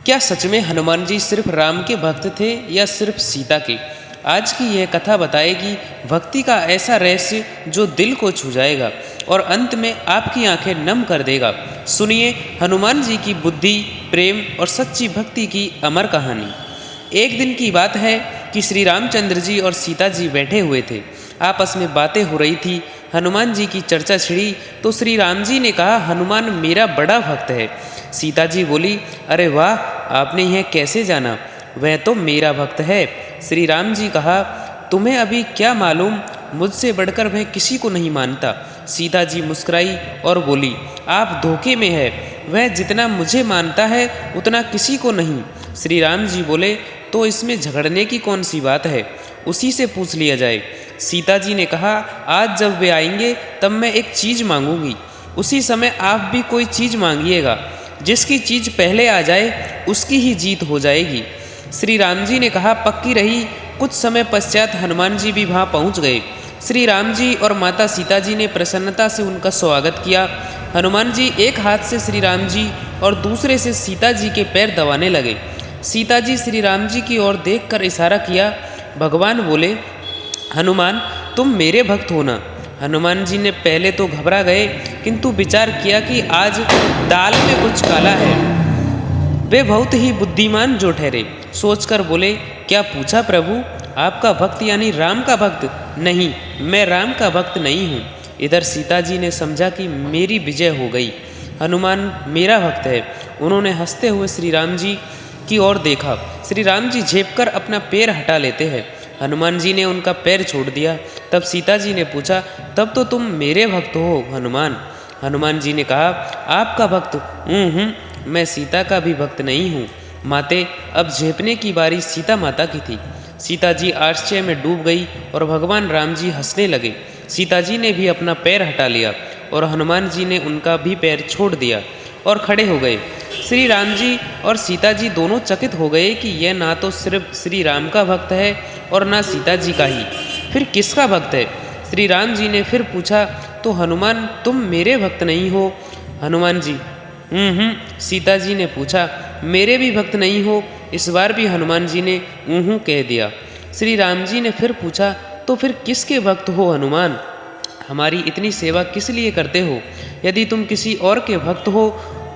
क्या सच में हनुमान जी सिर्फ राम के भक्त थे या सिर्फ सीता के? आज की यह कथा बताएगी भक्ति का ऐसा रहस्य जो दिल को छू जाएगा और अंत में आपकी आंखें नम कर देगा। सुनिए हनुमान जी की बुद्धि, प्रेम और सच्ची भक्ति की अमर कहानी। एक दिन की बात है कि श्री रामचंद्र जी और सीता जी बैठे हुए थे। आपस में बातें हो रही थी। हनुमान जी की चर्चा छिड़ी तो श्री राम जी ने कहा, हनुमान मेरा बड़ा भक्त है। सीता जी बोली, अरे वाह, आपने यह कैसे जाना? वह तो मेरा भक्त है। श्री राम जी कहा, तुम्हें अभी क्या मालूम, मुझसे बढ़कर वह किसी को नहीं मानता। सीता जी मुस्कुराई और बोली, आप धोखे में है, वह जितना मुझे मानता है उतना किसी को नहीं। श्री राम जी बोले, तो इसमें झगड़ने की कौन सी बात है, उसी से पूछ लिया जाए। सीता जी ने कहा, आज जब वे आएंगे तब मैं एक चीज़ मांगूंगी, उसी समय आप भी कोई चीज़ मांगिएगा। जिसकी चीज़ पहले आ जाए उसकी ही जीत हो जाएगी। श्री राम जी ने कहा, पक्की रही। कुछ समय पश्चात हनुमान जी भी वहाँ पहुँच गए। श्री राम जी और माता सीता जी ने प्रसन्नता से उनका स्वागत किया। हनुमान जी एक हाथ से श्री राम जी और दूसरे से सीता जी के पैर दबाने लगे। सीता जी श्री राम जी की ओर देखकर इशारा किया। भगवान बोले, हनुमान तुम मेरे भक्त हो ना? हनुमान जी ने पहले तो घबरा गए, किंतु विचार किया कि आज दाल में कुछ काला है। वे बहुत ही बुद्धिमान जो ठहरे। सोचकर बोले, क्या पूछा प्रभु? आपका भक्त यानी राम का भक्त? नहीं, मैं राम का भक्त नहीं हूँ। इधर सीता जी ने समझा कि मेरी विजय हो गई, हनुमान मेरा भक्त है। उन्होंने हंसते हुए श्री राम जी की ओर देखा। श्री राम जी झेपकर अपना पैर हटा लेते हैं। हनुमान जी ने उनका पैर छोड़ दिया। तब सीता जी ने पूछा, तब तो तुम मेरे भक्त हो हनुमान? हनुमान जी ने कहा, आपका भक्त हूँ, मैं सीता का भी भक्त नहीं हूँ। माते, अब झेपने की बारी सीता माता की थी। सीता जी आश्चर्य में डूब गई और भगवान राम जी हंसने लगे। सीता जी ने भी अपना पैर हटा लिया और हनुमान जी ने उनका भी पैर छोड़ दिया और खड़े हो गए। श्री राम जी और सीता जी दोनों चकित हो गए कि यह ना तो सिर्फ श्री राम का भक्त है और ना सीता जी का ही, फिर किसका भक्त है? श्री राम जी ने फिर पूछा, तो हनुमान तुम मेरे भक्त नहीं हो? हनुमान जी सीता जी ने पूछा, मेरे भी भक्त नहीं हो? इस बार भी हनुमान जी ने कह दिया। श्री राम जी ने फिर पूछा, तो फिर किसके भक्त हो हनुमान? हमारी इतनी सेवा किस लिए करते हो? यदि तुम किसी और के भक्त हो,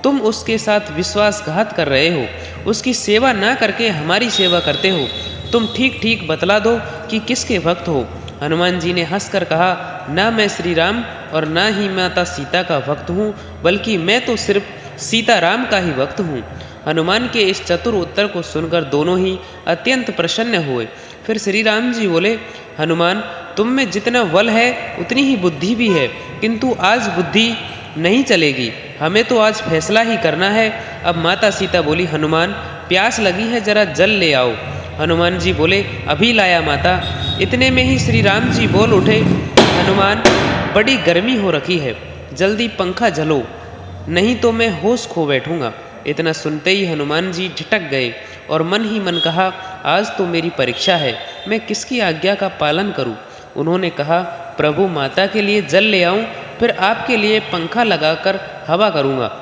तुम उसके साथ विश्वासघात कर रहे हो। उसकी सेवा ना करके हमारी सेवा करते हो। तुम ठीक ठीक बतला दो कि किसके भक्त हो। हनुमान जी ने हंसकर कहा, ना मैं श्री राम और ना ही माता सीता का भक्त हूँ, बल्कि मैं तो सिर्फ सीताराम का ही भक्त हूँ। हनुमान के इस चतुर उत्तर को सुनकर दोनों ही अत्यंत प्रसन्न हुए। फिर श्री राम जी बोले, हनुमान तुम में जितना बल है उतनी ही बुद्धि भी है, किंतु आज बुद्धि नहीं चलेगी, हमें तो आज फैसला ही करना है। अब माता सीता बोली, हनुमान प्यास लगी है, जरा जल ले आओ। हनुमान जी बोले, अभी लाया माता। इतने में ही श्री राम जी बोल उठे, हनुमान बड़ी गर्मी हो रखी है, जल्दी पंखा झलो, नहीं तो मैं होश खो बैठूंगा। इतना सुनते ही हनुमान जी ठिठक गए और मन ही मन कहा, आज तो मेरी परीक्षा है, मैं किसकी आज्ञा का पालन करूं? उन्होंने कहा, प्रभु माता के लिए जल ले आऊं, फिर आपके लिए पंखा लगाकर हवा करूंगा।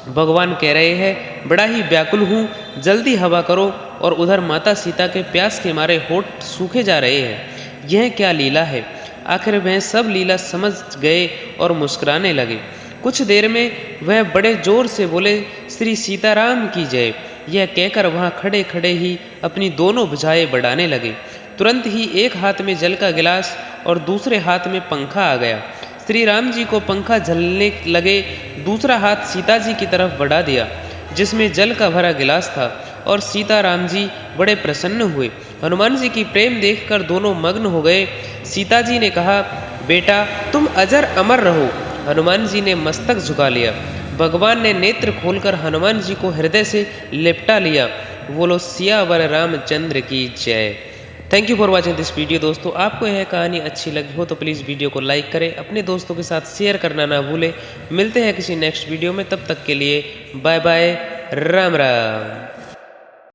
भगवान कह रहे हैं, बड़ा ही व्याकुल हूँ, जल्दी हवा करो। और उधर माता सीता के प्यास के मारे होठ सूखे जा रहे हैं। यह क्या लीला है? आखिर वह सब लीला समझ गए और मुस्कुराने लगे। कुछ देर में वह बड़े जोर से बोले, श्री सीताराम की जय। यह कहकर वहाँ खड़े खड़े ही अपनी दोनों भुजाएं बढ़ाने लगे। तुरंत ही एक हाथ में जल का गिलास और दूसरे हाथ में पंखा आ गया। श्री राम जी को पंखा झलने लगे। दूसरा हाथ सीता जी की तरफ बढ़ा दिया, जिसमें जल का भरा गिलास था, और सीताराम जी बड़े प्रसन्न हुए। हनुमान जी की प्रेम देखकर दोनों मग्न हो गए। सीता जी ने कहा, बेटा तुम अजर अमर रहो। हनुमान जी ने मस्तक झुका लिया। भगवान ने नेत्र खोलकर हनुमान जी को हृदय से लिपटा लिया। बोलो सियावर रामचंद्र की जय। Thank you for watching this video. दोस्तों, आपको यह कहानी अच्छी लगी हो तो प्लीज़ वीडियो को लाइक करें, अपने दोस्तों के साथ शेयर करना ना भूलें। मिलते हैं किसी नेक्स्ट वीडियो में, तब तक के लिए बाय बाय, राम राम।